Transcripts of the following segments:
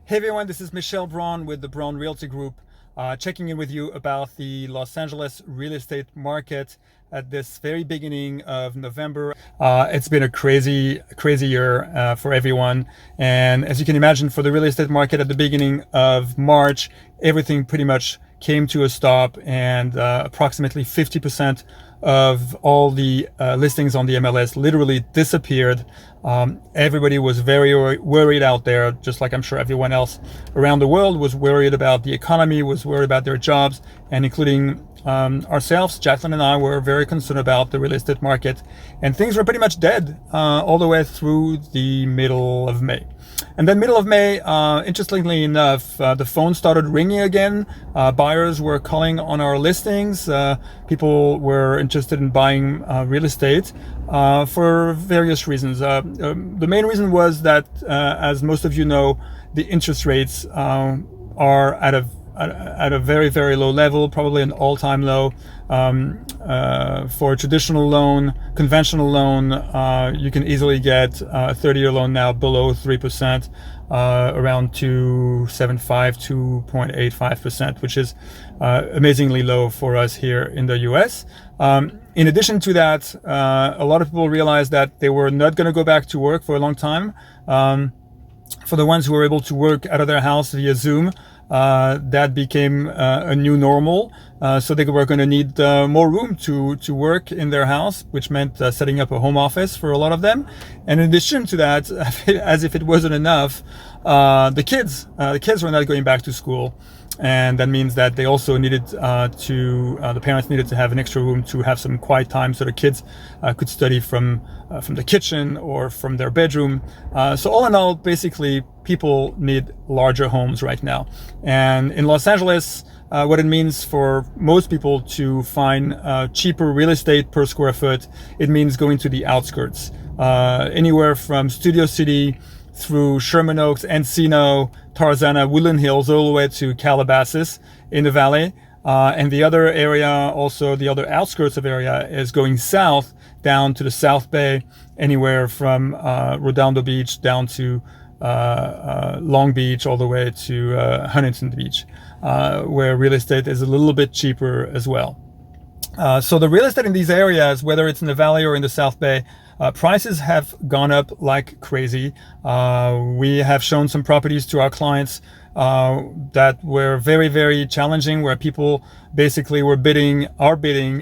Hey everyone, this is Michel Bron with the Bron Realtor Group, checking in with you about the Los Angeles real estate market at this very beginning of November. It's been a crazy year for everyone. And as you can imagine, for the real estate market at the beginning of March, everything pretty much came to a stop, and approximately 50% of all the listings on the MLS literally disappeared. Everybody was very worried out there, just like I'm sure everyone else around the world was worried about the economy, was worried about their jobs, and including ourselves, Jacqueline and I were very concerned about the real estate market, and things were pretty much dead all the way through the middle of May. And then middle of May, interestingly enough, the phone started ringing again. Buyers were calling on our listings. People were interested in buying real estate for various reasons. The main reason was that, as most of you know, the interest rates are at a very low level, probably an all-time low. For a traditional loan, conventional loan, you can easily get a 30-year loan now below 3%, around 2.75, 2.85%, which is amazingly low for us here in the US. In addition to that, a lot of people realized that they were not going to go back to work for a long time. For the ones who were able to work out of their house via Zoom, that became a new normal. So they were going to need more room to work in their house, which meant setting up a home office for a lot of them. And in addition to that, as if it wasn't enough, the kids were not going back to school. And that means that they also needed the parents needed to have an extra room to have some quiet time so the kids could study from the kitchen or from their bedroom. So all in all, basically, people need larger homes right now. And in Los Angeles, what it means for most people to find cheaper real estate per square foot, it means going to the outskirts, anywhere from Studio City through Sherman Oaks, Encino, Tarzana, Woodland Hills, all the way to Calabasas in the valley. And the other area, also the other outskirts of area, is going south down to the South Bay, anywhere from Redondo Beach down to Long Beach, all the way to Huntington Beach, where real estate is a little bit cheaper as well. So the real estate in these areas, whether it's in the valley or in the South Bay, prices have gone up like crazy. We have shown some properties to our clients that were very challenging, where people basically are bidding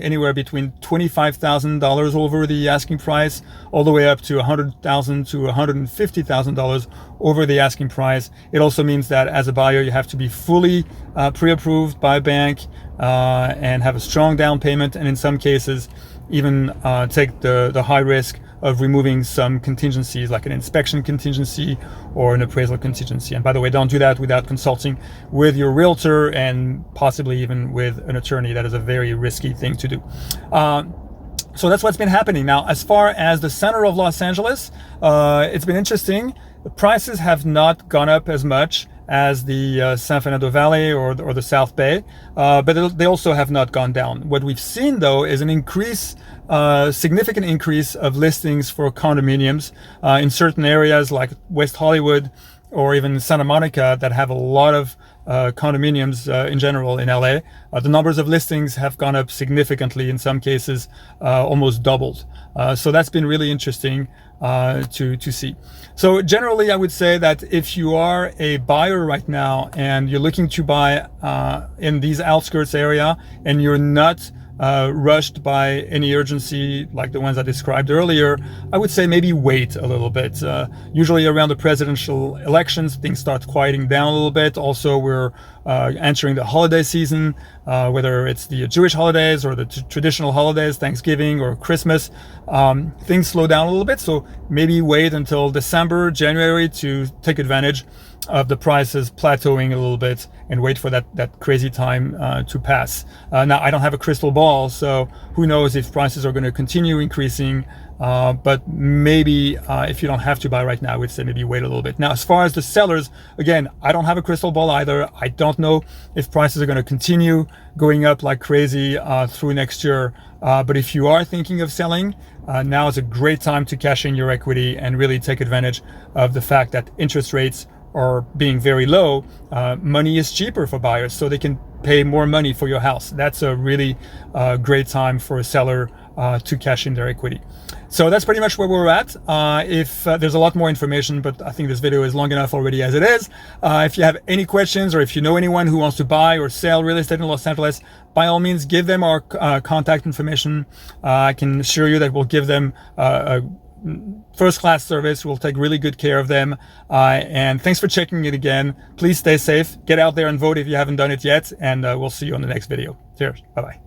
anywhere between $25,000 over the asking price, all the way up to $100,000 to $150,000 over the asking price. It also means that as a buyer, you have to be fully pre-approved by a bank and have a strong down payment, and in some cases even take the high risk of removing some contingencies, like an inspection contingency or an appraisal contingency. And by the way, don't do that without consulting with your realtor and possibly even with an attorney. That is a very risky thing to do. So that's what's been happening. Now, as far as the center of Los Angeles, it's been interesting. The prices have not gone up as much as the San Fernando Valley or the South Bay, but they also have not gone down. What we've seen, though, is an increase, significant increase of listings for condominiums in certain areas like West Hollywood or even Santa Monica that have a lot of condominiums in general in LA. The numbers of listings have gone up significantly, in some cases almost doubled. So that's been really interesting to see. So generally, I would say that if you are a buyer right now and you're looking to buy in these outskirts area and you're not rushed by any urgency like the ones I described earlier, I would say maybe wait a little bit. Usually around the presidential elections, things start quieting down a little bit. Also, we're entering the holiday season, whether it's the Jewish holidays or the traditional holidays, Thanksgiving or Christmas. Things slow down a little bit, so maybe wait until December, January to take advantage of the prices plateauing a little bit and wait for that crazy time to pass. Now, I don't have a crystal ball, so who knows if prices are going to continue increasing, but maybe if you don't have to buy right now, I would say maybe wait a little bit. Now, as far as the sellers, again, I don't have a crystal ball either. I don't know if prices are going to continue going up like crazy through next year. But if you are thinking of selling, now is a great time to cash in your equity and really take advantage of the fact that interest rates are being very low, money is cheaper for buyers, so they can pay more money for your house. That's a really great time for a seller to cash in their equity. So that's pretty much where we're at. If there's a lot more information, but I think this video is long enough already as it is. If you have any questions, or if you know anyone who wants to buy or sell real estate in Los Angeles, by all means, give them our contact information. I can assure you that we'll give them a first-class service. We'll take really good care of them. And thanks for checking it again. Please stay safe. Get out there and vote if you haven't done it yet. And we'll see you on the next video. Cheers. Bye-bye.